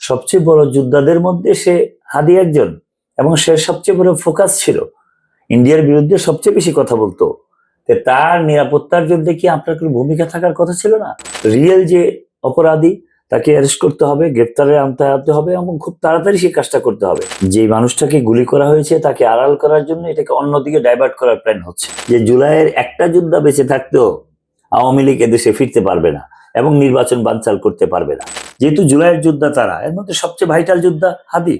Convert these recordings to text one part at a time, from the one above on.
সবচেয়ে বড় যোদ্ধাদের মধ্যে সে হাদি একজন, এবং সে সবচেয়ে বড় ফোকাস ছিল, ইন্ডিয়ার বিরুদ্ধে সবচেয়ে বেশি কথা বলতো। তার নিরাপত্তার জন্য কি আপনার কোনো ভূমিকা থাকার কথা ছিল না? রিয়েল যে অপরাধী তাকে অ্যারেস্ট করতে হবে, গ্রেপ্তারে আনতে হবে এবং খুব তাড়াতাড়ি সেই কাজটা করতে হবে। যে মানুষটাকে গুলি করা হয়েছে তাকে আড়াল করার জন্য এটাকে অন্যদিকে ডাইভার্ট করার প্ল্যান হচ্ছে। যে জুলাইয়ের একটা যোদ্ধা বেঁচে থাকতেও আওয়ামী লীগ এদেশে ফিরতে পারবে না এবং নির্বাচন বানচাল করতে পারবে না। যেহেতু জুলাইয়ের যোদ্ধা তারা, এর মধ্যে সবচেয়ে ভাইটাল যোদ্ধা হাদি,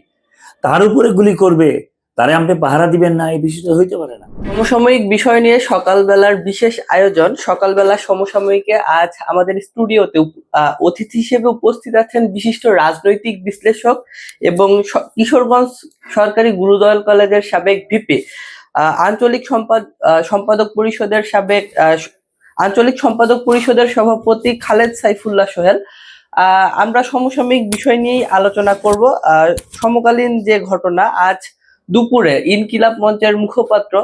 তার উপরে গুলি করবে, তারে আপনি পাহারা দিবেন না, এই বিষয়টা হইতে পারে না। সমসাময়িক বিষয় নিয়ে সকালবেলার বিশেষ আয়োজন। সকালবেলা সমসাময়িকে আজ আমাদের স্টুডিওতে অতিথি হিসেবে উপস্থিত আছেন বিশিষ্ট রাজনৈতিক বিশ্লেষক এবং কিশোরগঞ্জ সরকারি গুরুদয়াল কলেজের সাবেক ভিপি, আঞ্চলিক সম্পাদক পরিষদের আঞ্চলিক সম্পাদক পরিষদের সভাপতি খালেদ সাইফুল্লাহ সোহেল। আমরা সমসাময়িক বিষয় নিয়েই আলোচনা করব। সমকালীন যে ঘটনা, আজ দুপুরে ইনকিলাব মঞ্চের মুখপাত্র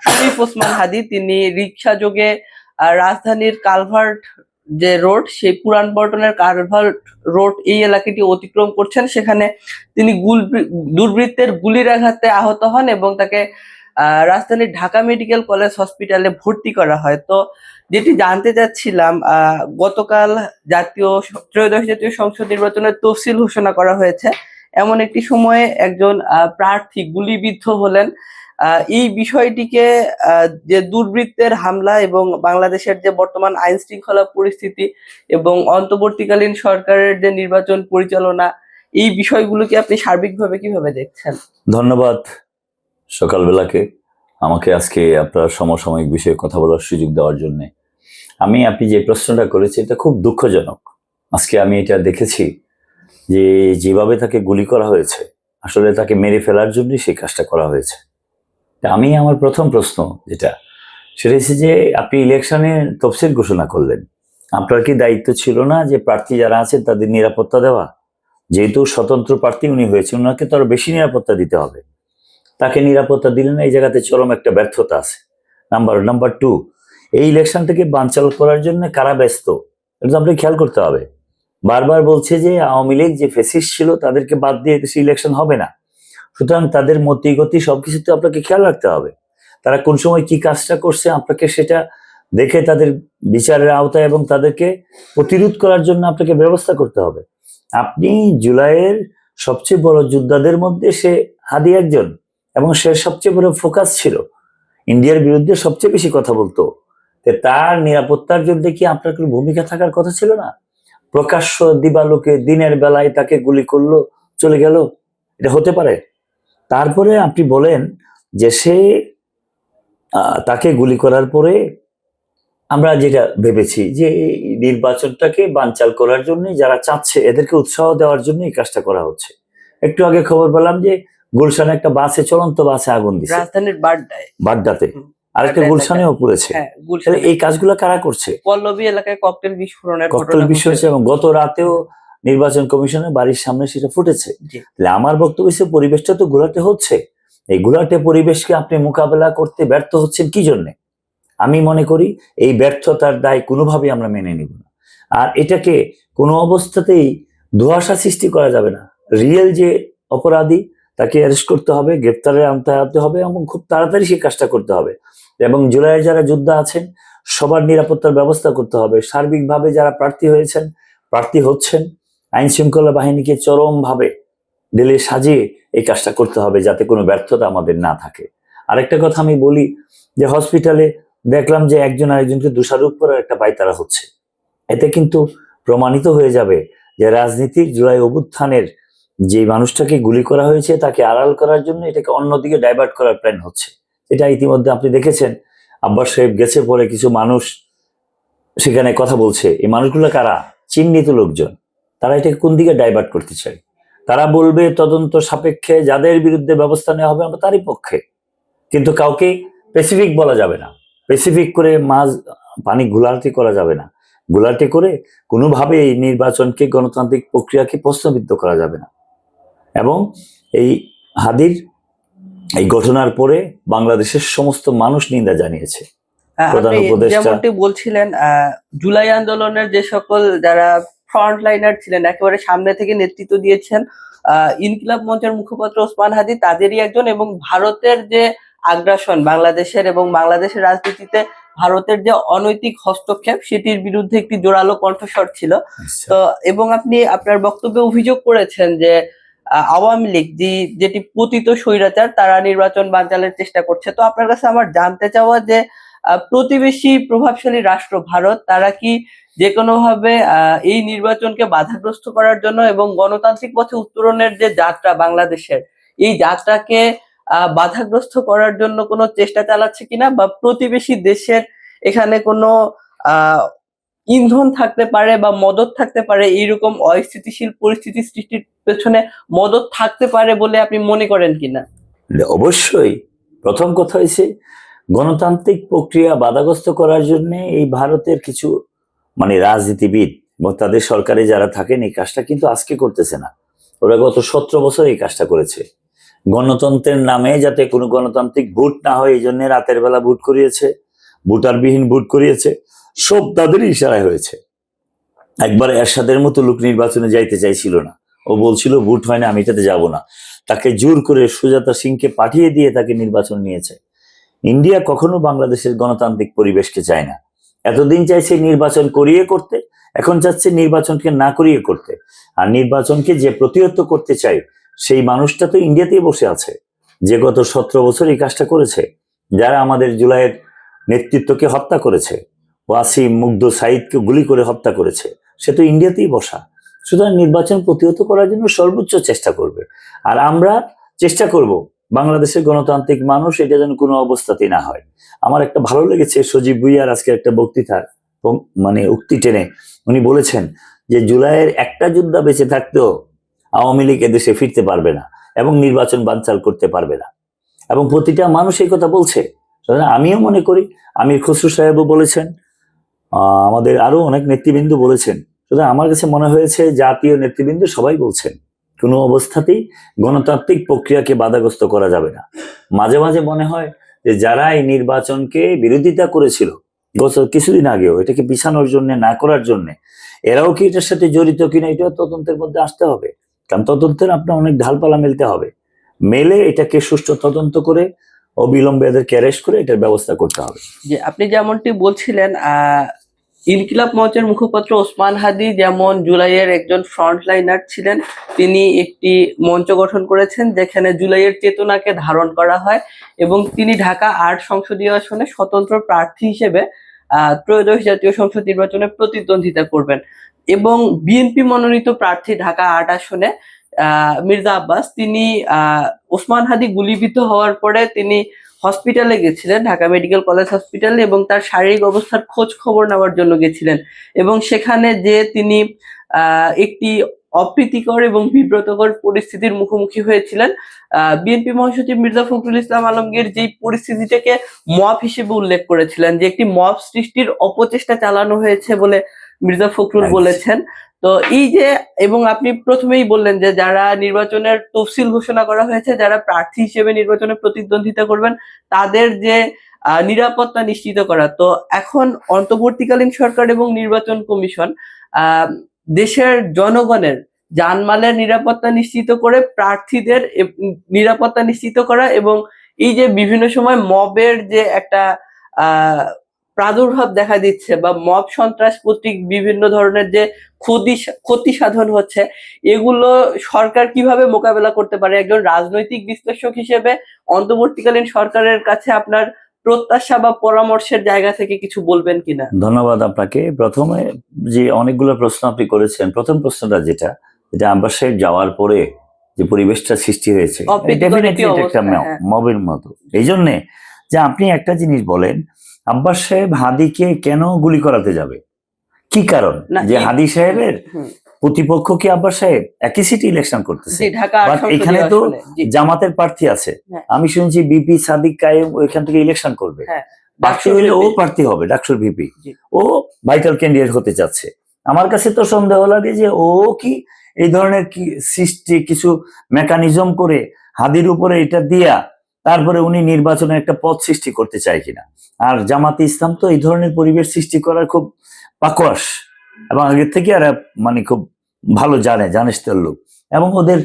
শরীফ ওসমান হাদি, তিনি রিক্সা যোগে রাজধানীর কালভার্ট যে রোড, সেই পুরান পল্টনের কালভার্ট রোড এই এলাকাটি অতিক্রম করছেন। সেখানে তিনি দুর্বৃত্তের গুলির আঘাতে আহত হন এবং তাকে রাজধানীর ঢাকা মেডিকেল কলেজ হসপিটালে ভর্তি করা হয়। তো যেটি জানতে চাচ্ছিলাম, গতকাল ত্রয়োদশ জাতীয় সংসদ নির্বাচনের তফসিল ঘোষণা করা হয়েছে। এমন একটি সময়ে একজন প্রার্থী গুলিবিদ্ধ হলেন। এই বিষয়টিকে যে দুর্বৃত্তের হামলা এবং বাংলাদেশের যে বর্তমান আইন শৃঙ্খলা পরিস্থিতি এবং অন্তর্বর্তীকালীন সরকারের যে নির্বাচন পরিচালনা, এই বিষয়গুলোকে আপনি সার্বিকভাবে কিভাবে দেখছেন? ধন্যবাদ সকালবেলাকে আমাকে আজকে আপনার সমসাময়িক বিষয়ে কথা বলার সুযোগ দেওয়ার জন্য। আপনি যে প্রশ্নটা করেছি এটা খুব দুঃখজনক। আজকে আমি এটা দেখেছি যে যেভাবে তাকে গুলি করা হয়েছে, আসলে তাকে মেরে ফেলার জন্যই সেই কাজটা করা হয়েছে। আমার প্রথম প্রশ্ন সেটা হচ্ছে যে আপনি ইলেকশনে তফসিল ঘোষণা করলেন, আপনার কি দায়িত্ব ছিল না যে প্রার্থী যারা আছেন তাদের নিরাপত্তা দেওয়া? যেহেতু স্বতন্ত্র প্রার্থী উনি হয়েছে, ওনাকে তো আরো বেশি নিরাপত্তা দিতে হবে। তাকে নিরাপত্তা দিলেন, এই জায়গাতে চরম একটা ব্যর্থতা আছে। নাম্বার টু, এই ইলেকশনটাকে বানচাল করার জন্য কারা ব্যস্ত এটা আপনি খেয়াল করতে হবে। বারবার বলছে যে আওয়ামী লীগ যে ফেসিস্ট ছিল তাদেরকে বাদ দিয়ে দেশে ইলেকশন হবে না। সুতরাং তাদের মতিগতি সবকিছুতে আপনাকে খেয়াল রাখতে হবে। তারা কোন সময় কি কাজটা করছে আপনাকে সেটা দেখে তাদের বিচারের আওতায় এবং তাদেরকে প্রতিরোধ করার জন্য আপনাকে ব্যবস্থা করতে হবে। আপনি জুলাইয়ের সবচেয়ে বড় যোদ্ধাদের মধ্যে সে হাদি একজন, এবং সে সবচেয়ে বড় ফোকাস ছিল, ইন্ডিয়ার বিরুদ্ধে সবচেয়ে বেশি কথা বলতো। তার নিরাপত্তার জন্য কি আপনার কোনো ভূমিকা থাকার কথা ছিল না? প্রকাশ্য দিবালোকে দিনের বেলায় তাকে গুলি করলো, চলে গেল, এটা হতে পারে? তারপরে আপনি বলেন যে তাকে গুলি করার পরে আমরা যেটা ভেবেছি যে নির্বাচনটাকে বানচাল করার জন্য যারা চাচ্ছে এদেরকে উৎসাহ দেওয়ার জন্য এই কাজটা করা হচ্ছে। একটু আগে খবর পেলাম যে গুলশানে একটা চলন্ত বাসে আগুন দিচ্ছে, রাজধানীর বাড্ডাতে, আরেকটা গুলশানেও পড়েছে। এই কাজগুলো কারা করছে? পল্লবী এলাকায় ককটেল বিস্ফোরণ হয়েছে এবং গত রাতেও নির্বাচন কমিশনের বাড়ির সামনে সেটা ফুটেছে। আমার বক্তব্য হচ্ছে পরিবেশটা তো ঘোলাটে হচ্ছে, এই ঘোলাটে পরিবেশকে আপনি মোকাবেলা করতে ব্যর্থ হচ্ছেন কি জন্য? আমি মনে করি এই ব্যর্থতার দায় কোনোভাবেই আমরা মেনে নিব না। আর এটাকে কোনো অবস্থাতেই ধোঁয়াশা সৃষ্টি করা যাবে না। রিয়েল যে অপরাধী তাকে অ্যারেস্ট করতে হবে, গ্রেপ্তারে আনতে হবে এবং খুব তাড়াতাড়ি সেই কাজটা করতে হবে। এবং জুলাইয়ের যারা যোদ্ধা আছেন সবার নিরাপত্তার ব্যবস্থা করতে হবে। সার্বিকভাবে যারা প্রার্থী হচ্ছেন, আইন শৃঙ্খলা বাহিনীকে চরমভাবে ঢেলে সাজিয়ে এই কাজটা করতে হবে যাতে কোনো ব্যর্থতা আমাদের না থাকে। আরেকটা কথা আমি বলি যে হসপিটালে দেখলাম যে একজন আরেকজনকে দোষারোপ করার একটা পায়তারা হচ্ছে। এতে কিন্তু প্রমাণিত হয়ে যাবে যে রাজনীতির জুলাই অভ্যুত্থানের যে মানুষটাকে গুলি করা হয়েছে তাকে আড়াল করার জন্য এটাকে অন্যদিকে ডাইভার্ট করার প্ল্যান হচ্ছে। এটা ইতিমধ্যে আপনি দেখেছেন, আব্বাস সাহেব গেছে, পরে কিছু মানুষ সেখানে কথা বলছে। এই মানুষগুলো কারা? চিহ্নিত লোকজন। তারা এটাকে কোন দিকে ডাইভার্ট করতে চায়? তারা বলবে তদন্ত সাপেক্ষে যাদের বিরুদ্ধে ব্যবস্থা নেওয়া হবে আমরা তারই পক্ষে, কিন্তু কাউকে স্পেসিফিক বলা যাবে না। স্পেসিফিক করে পানি ঘোলাটে করা যাবে না। ঘোলাটে করে কোনোভাবে এই নির্বাচনকে, গণতান্ত্রিক প্রক্রিয়াকে প্রশ্নবিদ্ধ করা যাবে না। এবং এই হাদির এই ঘটনার পরে বাংলাদেশের সমস্ত মানুষ নিন্দা জানিয়েছে। যেমনটি বলছিলেন, জুলাই আন্দোলনের যে সকল যারা ফ্রন্ট লাইনার ছিলেন, একেবারে সামনে থেকে নেতৃত্ব দিয়েছেন ইনকিলাব মঞ্চের মুখপাত্র ওসমান হাদি তাদেরই একজন, এবং ভারতের যে আগ্রাসন বাংলাদেশের এবং বাংলাদেশের রাজনীতিতে ভারতের যে অনৈতিক হস্তক্ষেপ সেটির বিরুদ্ধে একটি জোরালো কণ্ঠস্বর ছিল। তো এবং আপনি আপনার বক্তব্যে অভিযোগ করেছেন যে আওয়ামী লীগ যেটি পতিত স্বৈরাচার তারা নির্বাচন বানচালের চেষ্টা করছে। তো আপনার কাছে আমার জানতে চাওয়া যে প্রতিবেশী প্রভাবশালী রাষ্ট্র ভারত তারা কি যে কোনো ভাবে এই নির্বাচনকে বাধাগ্রস্ত করার জন্য এবং গণতান্ত্রিক পথে উত্তরণের যে যাত্রা বাংলাদেশের, এই যাত্রাকে বাধাগ্রস্ত করার জন্য কোনো চেষ্টা চালাচ্ছে কিনা, বা প্রতিবেশী দেশের এখানে কোনো আহ ইন্ধন থাকতে পারে বা মদত থাকতে পারে, এইরকম অস্থিতিশীল পরিস্থিতি সৃষ্টির পেছনে মদত থাকতে পারে বলে আপনি মনে করেন কিনা? অবশ্যই। প্রথম কথা হয়েছে গণতান্ত্রিক প্রক্রিয়া বাধাগ্রস্ত করার জন্য এই ভারতের কিছু রাজনীতিবিদ বা তাদের সরকারে যারা থাকেন এই কাজটা কিন্তু আজকে করতেছে না, ওরা গত 17 বছর এই কাজটা করেছে। গণতন্ত্রের নামে যাতে কোনো গণতান্ত্রিক ভোট না হয় এই জন্য রাতের বেলা ভোট করিয়েছে, ভোটারবিহীন ভোট করিয়েছে, সব তাদেরই ইশারায় হয়েছে। একবার এরশাদের মতো লোক নির্বাচনে যাইতে চাইছিল না, ও বলছিল ভোট হয় না আমি এটাতে যাব না, তাকে জোর করে সুজাতা সিংকে পাঠিয়ে দিয়ে তাকে নির্বাচন নিয়েছে। ইন্ডিয়া কখনো বাংলাদেশের গণতান্ত্রিক পরিবেশকে চায় না, এতদিন চাইছে নির্বাচন করিয়ে করতে, এখন চাচ্ছে নির্বাচনকে না করিয়ে করতে। আর নির্বাচনকে যে প্রতিহত করতে চায় সেই মানুষটা তো ইন্ডিয়াতেই বসে আছে, যে গত 17 বছর এই কাজটা করেছে, যারা আমাদের জুলাইয়ের নেতৃত্বকে হত্যা করেছে, ওয়াসিম মুগ্ধ সাইদকে গুলি করে হত্যা করেছে, সে তো ইন্ডিয়াতেই বসা। সুতরাং নির্বাচন প্রতিহত করার জন্য সর্বোচ্চ চেষ্টা করবে। আর আমরা চেষ্টা করব বাংলাদেশের গণতান্ত্রিক মানুষ এটা যেন কোনো অবস্থাতেই না হয়। আমার একটা ভালো লেগেছে সজীব ভুইয়ার আজকে একটা বক্তৃতার উক্তি টেনে উনি বলেছেন যে জুলাইয়ের একটা যোদ্ধা বেঁচে থাকতেও আওয়ামী লীগ এদেশে ফিরতে পারবে না এবং নির্বাচন বানচাল করতে পারবে না, এবং প্রতিটা মানুষ এই কথা বলছে। আমিও মনে করি, আমির খসরু সাহেবও বলেছেন, আমাদের আরো অনেক নেতৃবৃন্দ বলেছেন। সুতরাং আমার কাছে মনে হয়েছে জাতীয় নেতৃবৃন্দ সবাই বলছেন কোনো অবস্থাতেই গণতান্ত্রিক প্রক্রিয়াকে বাধাগ্রস্ত করা যাবে না। মাঝে মাঝে মনে হয় যে যারা এই নির্বাচনকে বিরোধিতা করেছিল গত কিছুদিন আগেও, এটাকে পিছানোর জন্য না করার জন্য, এরাও কি এটার সাথে জড়িত কিনা এটাও তদন্তের মধ্যে আসতে হবে। কারণ তদন্তের আপনার অনেক ঢালপালা মেলতে হবে, মেলে এটাকে সুষ্ঠু তদন্ত করে অবিলম্বে এদেরকে অ্যারেস্ট করে এটার ব্যবস্থা করতে হবে। যে আপনি যেমনটি বলছিলেন ইনকিলাব মঞ্চের মুখপাত্র ওসমান হাদি যেমন জুলাইয়ের একজন ফ্রন্টলাইনার ছিলেন, তিনি একটি মঞ্চ গঠন করেছেন যেখানে জুলাইয়ের চেতনাকে ধারণ করা হয়, এবং তিনি ঢাকা 8 সংসদীয় আসনে স্বতন্ত্র প্রার্থী হিসেবে ত্রয়োদশ জাতীয় সংসদ নির্বাচনে প্রতিদ্বন্দ্বিতা করবেন। এবং বিএনপি মনোনীত প্রার্থী ঢাকা 8 আসনে মির্জা আব্বাস, তিনি ওসমান হাদি গুলিবিদ্ধ হওয়ার পরে তিনি হসপিটালে গেছিলেন, ঢাকা মেডিকেল কলেজ হসপিটালে, এবং তার শারীরিক অবস্থার খোঁজ খবর নেওয়ার জন্য গেছিলেন। এবং সেখানে যে তিনি একটি অপ্রীতিকর এবং বিব্রতকর পরিস্থিতির মুখোমুখি হয়েছিলেন। বিএনপি মহাসচিব মির্জা ফখরুল ইসলাম আলমগীর যেই পরিস্থিতিটাকে মব হিসেবে উল্লেখ করেছিলেন, যে একটি মব সৃষ্টির অপচেষ্টা চালানো হয়েছে বলে মির্জা ফখরুল বলেছেন। তো এই যে, এবং আপনি প্রথমেই বললেন যে যারা নির্বাচনের তফসিল ঘোষণা করা হয়েছে, যারা প্রার্থী হিসেবে নির্বাচনে প্রতিদ্বন্দ্বিতা করবেন তাদের যে নিরাপত্তা নিশ্চিত করা। তো এখন অন্তর্বর্তীকালীন সরকার এবং নির্বাচন কমিশন দেশের জনগণের জানমালের নিরাপত্তা নিশ্চিত করে প্রার্থীদের নিরাপত্তা নিশ্চিত করা, এবং এই যে বিভিন্ন সময় মবের যে একটা প্রাদুর্ভাব দেখা দিচ্ছে বা মব সন্ত্রাস কর্তৃক বিভিন্ন ধরনের যে ক্ষতি সাধন হচ্ছে, এগুলো সরকার কিভাবে মোকাবেলা করতে পারে? একজন রাজনৈতিক বিশ্লেষক হিসেবে অন্তর্বর্তীকালীন সরকারের কাছে আপনার প্রত্যাশা বা পরামর্শের জায়গা থেকে কিছু বলবেন কিনা? ধন্যবাদ আপনাকে। প্রথমে যে অনেকগুলো প্রশ্ন আপনি করেছেন, প্রথম প্রশ্নটা যেটা আব্বাস সাহেব যাওয়ার পরে যে পরিবেশটা সৃষ্টি হয়েছে একটা মবের মতো, এই জন্যে যে আপনি একটা জিনিস বলেন, আব্বাস সাহেব হাদিকে কেন গুলি করাতে যাবে, কি কারণ? যে হাদি সাহেবের প্রতিপক্ষ কি আব্বাস সাহেব? একই সিটি ইলেকশন করতেছে, এখানে তো জামাতের প্রার্থী আছে, আমি শুনছি বিপি সাদিক কায়েম ওইখান থেকে ইলেকশন করবে, প্রার্থী হইলে ও প্রার্থী হবে, ডাকসুর ভিপি, ও ভাইটাল ক্যান্ডিডেট হতে চাচ্ছে। আমার কাছে তো সন্দেহ লাগে যে ও কি এই ধরনের কি সৃষ্টি কিছু মেকানিজম করে হাদির উপরে এটা দিয়া তারপরে উনি নির্বাচনের একটা পথ সৃষ্টি করতে চায় কিনা। আর জামাতে ইসলাম তো এই ধরনের পরিবেশ সৃষ্টি করার খুব পাকোয়াস, এবং আগের থেকে এরা মানে খুব ভালো জানিস্তের লোক, এবং ওদের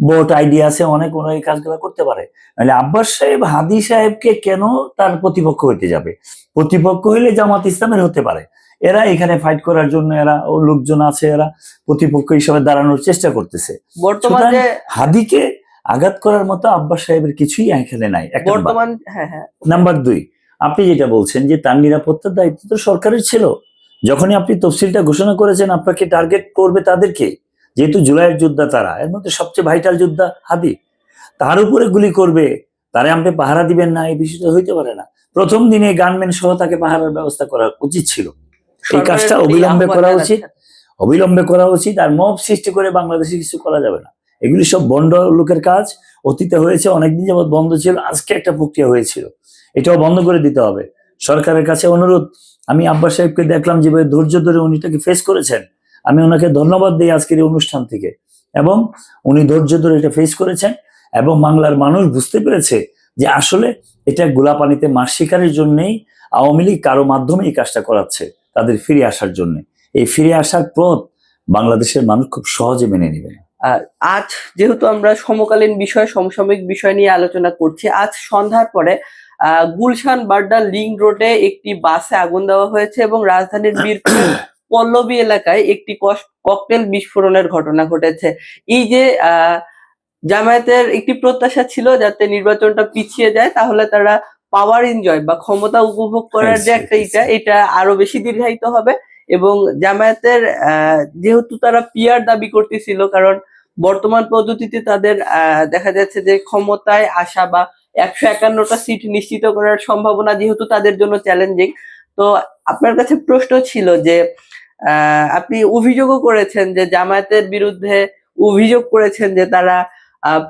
বোট আইডিয়া আছে অনেক, ওরা এই কাজগুলো করতে পারে। মানে আব্বাস সাহেব হাদি সাহেবকে কেন তার প্রতিপক্ষ হইতে যাবে? প্রতিপক্ষ হইলে জামাত ইসলামের হতে পারে। এরা এখানে ফাইট করার জন্য এরা ও লোকজন আছে, এরা প্রতিপক্ষ হিসেবে দাঁড়ানোর চেষ্টা করতেছে। বর্তমানে হাদিকে আঘাত করার মতো আব্বাস সাহেবের কিছুই এখানে নাই। বর্তমান হ্যাঁ হ্যাঁ। নাম্বার 2, আপনি যেটা বলছেন যে তার নিরাপত্তার দায়িত্ব তো সরকারের ছিল। যখনই আপনি তফসিলটা ঘোষণা করেছেন, আপনাকে টার্গেট করবে তাদেরকে, যেহেতু জুলাইয়ের যোদ্ধা তারা, এর মধ্যে সবচেয়ে ভাইটাল যোদ্ধা হাদি, তার উপরে গুলি করবে, তারে আপনি পাহারা দিবেন না, এই বিষয়টা হইতে পারে না। প্রথম দিনে গানম্যান সহ তাকে পাহারার ব্যবস্থা করা উচিত ছিল। এই কাজটা অবিলম্বে করা উচিত, অবিলম্বে করা উচিত। আর মব সৃষ্টি করে বাংলাদেশে কিছু করা যাবে না। এগুলি সব বন্ড লোকের কাজ, অতীতে হয়েছে, অনেকদিন যাবৎ বন্ধ ছিল, আজকে একটা প্রক্রিয়া হয়েছিল, এটাও বন্ধ করে দিতে হবে। সরকারের কাছে অনুরোধ, আমি আব্বাস সাহেবকে দেখলাম যেভাবে ধৈর্য ধরে উনি এটাকে ফেস করেছেন, আমি ওনাকে ধন্যবাদ দিই আজকের এই অনুষ্ঠান থেকে। এবং উনি ধৈর্য ধরে এটা ফেস করেছেন, এবং বাংলার মানুষ বুঝতে পেরেছে যে আসলে এটা গোলাপানিতে মাছ শিকারের জন্যই আওয়ামী লীগ কারো মাধ্যমে এই কাজটা করাচ্ছে, তাদের ফিরে আসার জন্য। এই ফিরে আসার পথ বাংলাদেশের মানুষ খুব সহজে মেনে নেবে না। আজ যেহেতু আমরা সমকালীন বিষয়, সমসাময়িক বিষয় নিয়ে আলোচনা করছি, আজ সন্ধ্যার পরে গুলশান বাড্ডা লিংক রোডে একটি বাসে আগুন দেওয়া হয়েছে এবং রাজধানীর মিরপুরের পল্লবী এলাকায় একটি ককটেল বিস্ফোরণের ঘটনা ঘটেছে। এই যে জামায়াতের একটি প্রত্যাশা ছিল যাতে নির্বাচনটা পিছিয়ে যায়, তাহলে তারা পাওয়ার এনজয় বা ক্ষমতা উপভোগ করার যে একটা এটা আরো বেশি দীর্ঘায়িত হবে। এবং জামায়াতের যেহেতু তারা পিআর দাবি করতেছিল, কারণ বর্তমান পদ্ধতিতে তাদের দেখা যাচ্ছে যে ক্ষমতায় আসা বা 151টা সিট নিশ্চিত করার সম্ভাবনা যেহেতু তাদের জন্য চ্যালেঞ্জিং। তো আপনার কাছে প্রশ্ন ছিল যে আপনি অভিযোগও করেছেন যে জামায়াতের বিরুদ্ধে অভিযোগ করেছেন যে তারা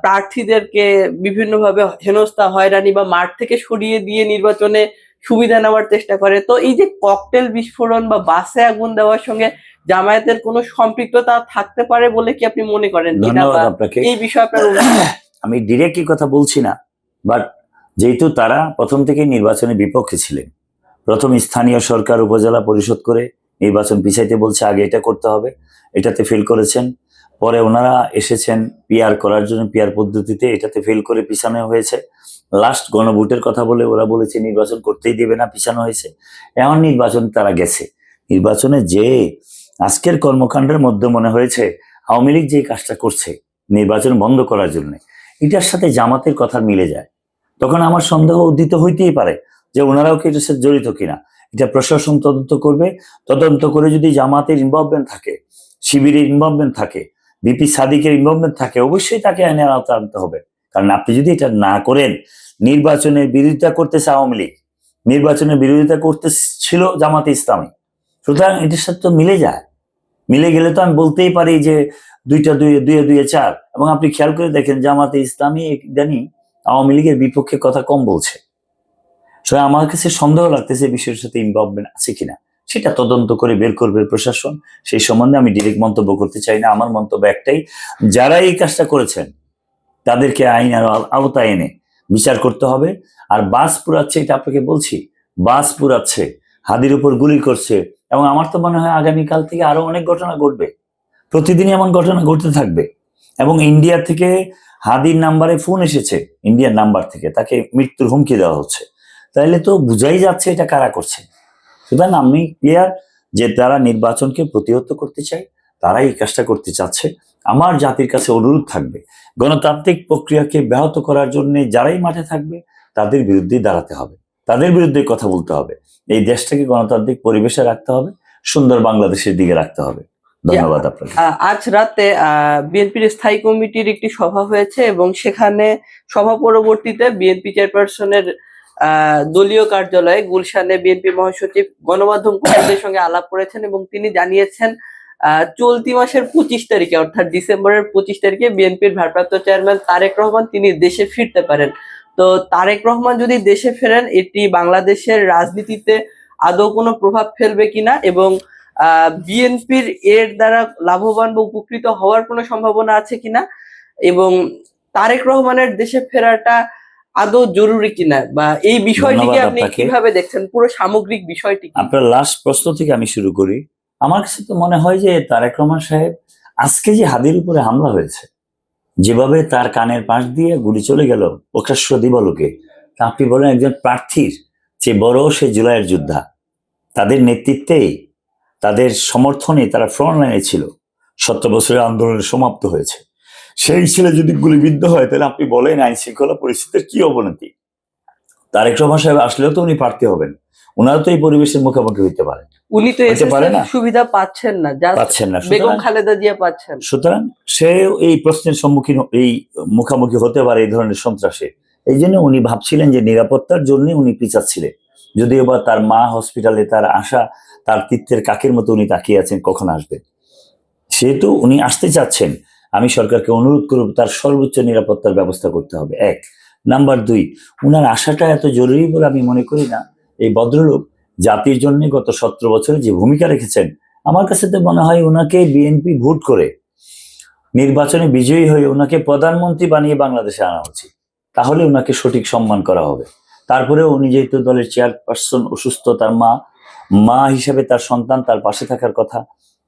প্রার্থীদেরকে বিভিন্নভাবে হেনস্থা, হয়রানি বা মাঠ থেকে সরিয়ে দিয়ে নির্বাচনে সুবিধা নেওয়ার চেষ্টা করে। তো এই যে ককটেল বিস্ফোরণ বা বাসে আগুন দেওয়ার সঙ্গে জামায়াতের কোনো সম্পৃক্ততা থাকতে পারে বলে কি আপনি মনে করেন? ধন্যবাদ আপনাকে। এই বিষয়ে আপনার আমি ডিরেক্টলি কথা বলছি না, বাট যেহেতু তারা প্রথম থেকেই নির্বাচনের বিপক্ষে ছিলেন, প্রথম স্থানীয় সরকার উপজেলা পরিষদ করে নির্বাচন পিছাইতে বলছে, আগে এটা করতে হবে, এটাতে ফেল করেছেন। পরে ওনারা এসেছেন পিআর করার জন্য, পিআর পদ্ধতিতে, এটাতে ফেল করে পিছানো হয়েছে। লাস্ট গণভোটের কথা বলে ওরা বলেছে নির্বাচন করতেই দেবে না, পিছানো হয়েছে। এখন নির্বাচন তারা গেছে, নির্বাচনে যে আজকের কর্মকাণ্ডের মধ্যে মনে হয়েছে আওয়ামী লীগ যে কাজটা করছে নির্বাচন বন্ধ করার জন্য, এটার সাথে জামাতের কথা মিলে যায়। তখন আমার সন্দেহ উদিত হইতেই পারে যে ওনারাও কি এটার সাথে জড়িত কিনা। এটা প্রশাসন তদন্ত করবে, তদন্ত করে যদি জামাতের ইনভলভমেন্ট থাকে, শিবিরের ইনভলভমেন্ট থাকে, বিপি সাদিকের ইনভলভমেন্ট থাকে, অবশ্যই তাকে আইনের আওতায় আনতে হবে। কারণ আপনি যদি এটা না করেন, নির্বাচনের বিরোধিতা করতেছে আওয়ামী লীগ, নির্বাচনের বিরোধিতা করতে ছিল জামাতে ইসলামী, সুতরাং এটার সাথে তো মিলে যায়। মিলে গেলে তো আমি বলতেই পারি যে 2-2 4। এবং আপনি খেয়াল করে দেখেন জামাতে ইসলামী ইদানিং আওয়ামী লীগের বিপক্ষে কথা কম বলছে। আমার কাছে সন্দেহ লাগতেছে বিষয়ের সাথে ইনভলভমেন্ট আছে কিনা, সেটা তদন্ত করে বের করবে প্রশাসন। সেই সম্বন্ধে আমি ডিরেক্ট মন্তব্য করতে চাই না। আমার মন্তব্য একটাই, যারা এই কাজটা করেছেন তাদেরকে আইনের আওতায় এনে বিচার করতে হবে। আর বাস পুরাচ্ছে, এটা আপনাকে বলছি, বাস পুরাচ্ছে, হাদির উপর গুলি করছে, এবং আমার তো মনে হয় আগামীকাল থেকে আরো অনেক ঘটনা ঘটবে, প্রতিদিনই এমন ঘটনা ঘটতে থাকবে। এবং ইন্ডিয়া থেকে হাদির নাম্বারে ফোন এসেছে, ইন্ডিয়ার নাম্বার থেকে তাকে মৃত্যুর হুমকি দেওয়া হচ্ছে। তাইলে তো বুঝাই যাচ্ছে এটা কারা করছে। সুতরাং আমি ক্লিয়ার যে তারা নির্বাচনকে প্রতিহত করতে চায়, তারাই এই কাজটা করতে চাচ্ছে। আমার জাতির কাছে অনুরোধ থাকবে, গণতান্ত্রিক প্রক্রিয়াকে ব্যাহত করার জন্য যারাই মাঠে থাকবে তাদের বিরুদ্ধে দাঁড়াতে হবে, তাদের বিরুদ্ধে কথা বলতে হবে। এই দেশটাকে গণতান্ত্রিক পরিবেশে রাখতে হবে, সুন্দর বাংলাদেশের দিকে রাখতে হবে। ধন্যবাদ আপনাকে। আজ রাতে বিএনপির স্থায়ী কমিটির একটি সভা হয়েছে এবং সেখানে সভা পরবর্তীতে বিএনপি চেয়ারপারসনের দলীয় কার্যালয়ে গুলশানে বিএনপি মহাসচিব গণমাধ্যম কর্মীদের সঙ্গে আলাপ করেছেন এবং তিনি জানিয়েছেন চলতি মাসের 25 তারিখে অর্থাৎ ডিসেম্বরের 25 তারিখে বিএনপির ভারপ্রাপ্ত চেয়ারম্যান তারেক রহমান তিনি দেশে ফিরতে পারেন। তো তারেক রহমান যদি দেশে ফেরেন, এটি বাংলাদেশের রাজনীতিতে আদৌ কোনো প্রভাব ফেলবে কিনা এবং বিএনপির এর দ্বারা লাভবান বা উপকৃত হওয়ার কোনো সম্ভাবনা আছে কিনা, এবং তারেক রহমানের দেশে ফেরাটা আদৌ জরুরি কিনা, বা এই বিষয়টিকে আপনি কিভাবে দেখছেন, পুরো সামগ্রিক বিষয়টি? আপনার লাস্ট প্রশ্ন থেকে আমি শুরু করি। আমার কাছে তো মনে হয় যে তারেক রহমান সাহেব আজকে যে হাদির উপরে হামলা হয়েছে, যেভাবে তার কানের পাশ দিয়ে গুলি চলে গেল প্রকাশ্য দিবালোকে, তা আপনি বলেন একজন প্রার্থীর যে বড় সে জুলাইয়ের যোদ্ধা, তাদের নেতৃত্বে তাদের সমর্থনে তারা ফ্রন্ট লাইনে ছিল, ৭০ বছরের আন্দোলনের সমাপ্ত হয়েছে, সেই ছেলে যদি গুলিবিদ্ধ হয় তাহলে আপনি বলেন আইন শৃঙ্খলা পরিস্থিতির কি অবনতি। তারেক রহমান সাহেব আসলেও তো উনি প্রার্থী হবেন, ওনারা তো এই পরিবেশের মুখোমুখি হইতে পারেন, উনি তো হইতে পারে না, সুবিধা পাচ্ছেন না, জাস্ট পাচ্ছেন না। বেগম খালেদা জিয়া পাচ্ছেন। সুতরাং সে এই প্রশ্নের সম্মুখীন, এই মুখামুখি হতে পারে এই ধরনের সন্ত্রাসে। এই জন্য উনি ভাবছিলেন যে নিরাপত্তার জন্য উনি পিছাচ্ছিলেন, যদিও বা তার মা হসপিটালে, তার আশা তার তীর্থের কাকের মতো উনি তাকিয়ে আছেন কখন আসবে। সেহেতু উনি আসতে চাচ্ছেন, আমি সরকারকে অনুরোধ করব তার সর্বোচ্চ নিরাপত্তার ব্যবস্থা করতে হবে, ১ নাম্বার ২, উনার আশাটা এত জরুরি বলে আমি মনে করি না। এই ভদ্রলোক জাতির জন্য গত ১৭ বছরে যে ভূমিকা রেখেছেন, আমার কাছে তো মনে হয় ওনাকে বিএনপি ভোট করে নির্বাচনে বিজয়ী হয়ে ওনাকে প্রধানমন্ত্রী বানিয়ে বাংলাদেশে আনা উচিত, তাহলে ওনাকে সঠিক সম্মান করা হবে। তারপরেও উনি যেহেতু দলের চেয়ারপারসন, অসুস্থ, তার মা হিসেবে তার সন্তান তার পাশে থাকার কথা,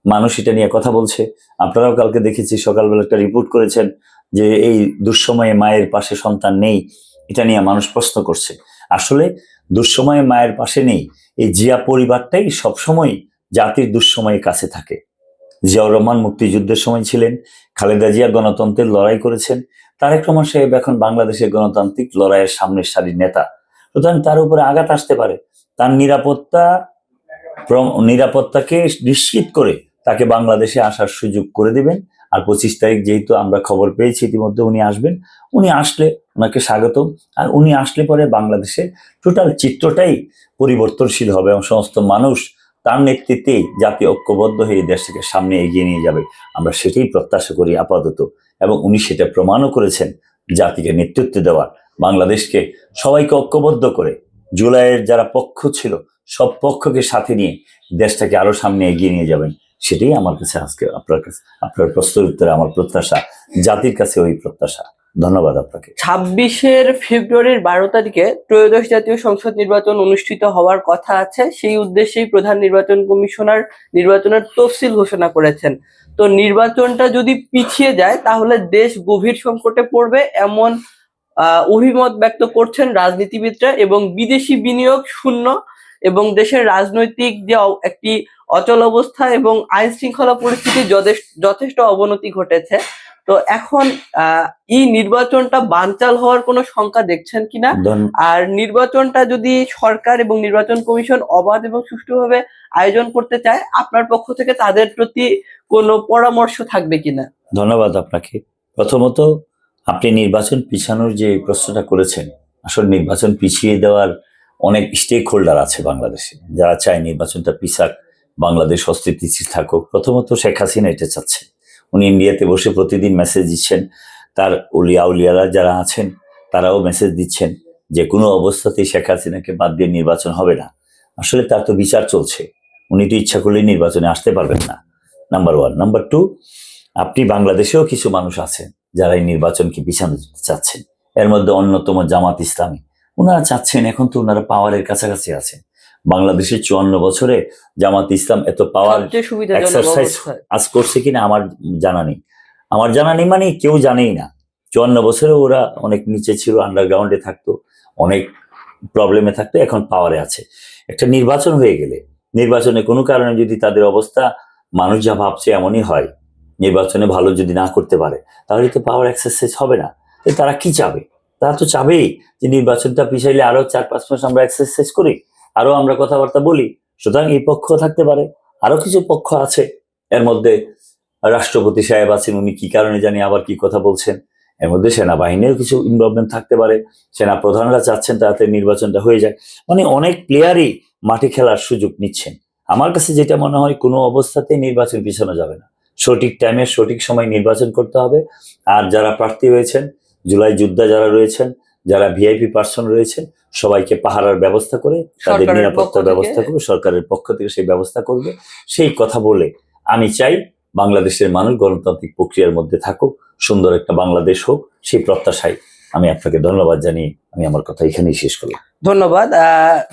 মানুষ এটা নিয়ে কথা বলছে। আপনারাও কালকে দেখেছি সকালবেলা একটা রিপোর্ট করেছেন যে এই দুঃসময়ে মায়ের পাশে সন্তান নেই, এটা নিয়ে মানুষ প্রশ্ন করছে। আসলে দুঃসময়ে মায়ের পাশে নেই, এই জিয়া পরিবারটাই সবসময় জাতির দুঃসময়ে কাছে থাকে। জিয়াউর রহমান মুক্তিযুদ্ধের সময় ছিলেন, খালেদা জিয়া গণতন্ত্রের লড়াই করেছেন, তারেক রহমান সাহেব এখন বাংলাদেশের গণতান্ত্রিক লড়াইয়ের সামনের সারির নেতা। সুতরাং তার উপরে আঘাত আসতে পারে, তার নিরাপত্তাকে নিশ্চিত করে তাকে বাংলাদেশে আসার সুযোগ করে দিবেন। আর ২৫ তারিখ যেহেতু আমরা খবর পেয়েছি ইতিমধ্যে উনি আসবেন, উনি আসলে ওনাকে স্বাগতম। আর উনি আসলে পরে বাংলাদেশের টোটাল চিত্রটাই পরিবর্তনশীল হবে এবং সমস্ত মানুষ তার নেতৃত্বে জাতি ঐক্যবদ্ধ হয়ে এই দেশটাকে সামনে এগিয়ে নিয়ে যাবে, আমরা সেটাই প্রত্যাশা করি আপাতত। এবং উনি সেটা প্রমাণও করেছেন, জাতিকে নেতৃত্ব দেওয়ার, বাংলাদেশকে সবাইকে ঐক্যবদ্ধ করে জুলাইয়ের যারা পক্ষ ছিল সব পক্ষকে সাথে নিয়ে দেশটাকে আরো সামনে এগিয়ে নিয়ে যাবেন। সেটাই আমার কাছে আজকে আপনার প্রশ্নের উত্তরে আমার প্রত্যাশা, জাতির কাছে ওই প্রত্যাশা। ধন্যবাদ আপনাকে। ২৬ ফেব্রুয়ারির ১২ তারিখে ত্রয়োদশ জাতীয় সংসদ নির্বাচন অনুষ্ঠিত হওয়ার কথা আছে, সেই উদ্দেশ্যেই প্রধান নির্বাচন কমিশনার নির্বাচনের তফসিল ঘোষণা করেছেন। তো নির্বাচনটা যদি পিছিয়ে যায় তাহলে দেশ গভীর সংকটে পড়বে, এমন অভিমত ব্যক্ত করছেন রাজনীতিবিদরা। এবং বিদেশি বিনিয়োগ শূন্য এবং দেশের রাজনৈতিক যে একটি অচল অবস্থা এবং আইন শৃঙ্খলা পরিস্থিতির যথেষ্ট অবনতি ঘটেছে। তো এখন এই নির্বাচনটা বানচাল হওয়ার কোনো শঙ্কা দেখছেন কিনা? আর নির্বাচনটা যদি সরকার এবং নির্বাচন কমিশন অবাধ এবং সুষ্ঠুভাবে আয়োজন করতে চায়, আপনার পক্ষ থেকে তাদের প্রতি কোনো পরামর্শ থাকবে কিনা? ধন্যবাদ আপনাকে। প্রথমত, আপনি নির্বাচন পিছানোর যে প্রশ্নটা করেছেন, আসলে নির্বাচন পিছিয়ে দেওয়ার অনেক স্টেক হোল্ডার আছে বাংলাদেশে, যারা চায় নির্বাচনটা পিছাক, বাংলাদেশ অস্থিতিশীল থাকুক। প্রথমত শেখ হাসিনা এটা চাচ্ছে, উনি ইন্ডিয়াতে বসে প্রতিদিন মেসেজ দিচ্ছেন, তার উলিয়ারা যারা আছেন তারাও মেসেজ দিচ্ছেন যে কোনো অবস্থাতেই শেখ হাসিনাকে বাদ দিয়ে নির্বাচন হবে না। আসলে তার তো বিচার চলছে, উনি তো ইচ্ছা করলেই নির্বাচনে আসতে পারবেন না, নাম্বার 1। নাম্বার 2, আপনি বাংলাদেশেও কিছু মানুষ আছেন যারা এই নির্বাচনকে পিছানো চাচ্ছেন, এর মধ্যে অন্যতম জামাত ইসলামী। ওনারা চাচ্ছেন, এখন তো ওনারা পাওয়ারের কাছাকাছি আছেন। বাংলাদেশের ৫৪ বছরে জামাত ইসলাম এত পাওয়ার এক্সারসাইজ আজ করছে কিনা আমার জানা নেই, মানে কেউ জানেই না। ৫৪ বছরে ওরা অনেক নিচে ছিল, আন্ডারগ্রাউন্ডে থাকতো, অনেক প্রবলেমে থাকতো, এখন পাওয়ারে আছে। একটা নির্বাচন হয়ে গেলে, নির্বাচনে কোনো কারণে যদি তাদের অবস্থা মানুষ যা ভাবছে এমনই হয়, নির্বাচনে ভালো যদি না করতে পারে, তাহলে তো পাওয়ার এক্সারসাইজ হবে না। তারা কি চাবে? তারা তো চাবেই যে নির্বাচনটা পিছাইলে আরো ৪-৫ মাস আমরা এক্সারসাইজ করি, আরো আমরা কথাবার্তা বলি। সুতরাং এই পক্ষ থাকতে পারে, আরো কিছু পক্ষ আছে, এর মধ্যে রাষ্ট্রপতি সাহেব আছেন, উনি কি কারণে জানি আবার কি কথা বলছেন। এর মধ্যে সেনাবাহিনীর কিছু ইনভলভমেন্ট থাকতে পারে, সেনা প্রধানরা চাচ্ছেন তাড়াতাড়ি নির্বাচনটা হয়ে যায়। মানে অনেক প্লেয়ারই মাঠে খেলার সুযোগ নিচ্ছেন। আমার কাছে যেটা মনে হয়, কোনো অবস্থাতেই নির্বাচন পিছানো যাবে না, সঠিক টাইমে সঠিক সময় নির্বাচন করতে হবে। আর যারা প্রার্থী হয়েছেন, জুলাই যোদ্ধা যারা রয়েছেন, যারা ভিআইপি পার্সন রয়েছেন, সবাইকে পাহারার ব্যবস্থা করে তাদের নিরাপত্তার ব্যবস্থা করবে, সরকারের পক্ষ থেকে সেই ব্যবস্থা করবে। সেই কথা বলে আমি চাই বাংলাদেশের মানুষ গণতান্ত্রিক প্রক্রিয়ার মধ্যে থাকুক, সুন্দর একটা বাংলাদেশ হোক, সেই প্রত্যাশায় আমি আপনাকে ধন্যবাদ জানিয়ে আমি আমার কথা এখানেই শেষ করলাম। ধন্যবাদ।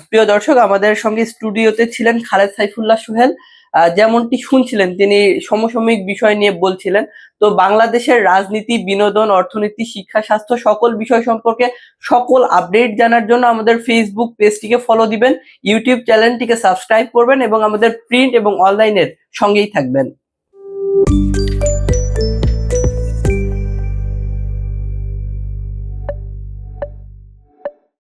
প্রিয় দর্শক, আমাদের সঙ্গে স্টুডিওতে ছিলেন খালেদ সাইফুল্লাহ সোহেল, যেমনটি শুনছিলেন তিনি সমসাময়িক বিষয় নিয়ে বলছিলেন। তো বাংলাদেশের রাজনীতি, বিনোদন, অর্থনীতি, শিক্ষা, স্বাস্থ্য সকল বিষয় সম্পর্কে সকল আপডেট জানার জন্য আমাদের ফেসবুক পেজটিকে ফলো দিবেন, ইউটিউব চ্যানেলটিকে সাবস্ক্রাইব করবেন এবং আমাদের প্রিন্ট এবং অনলাইনের সঙ্গেই থাকবেন।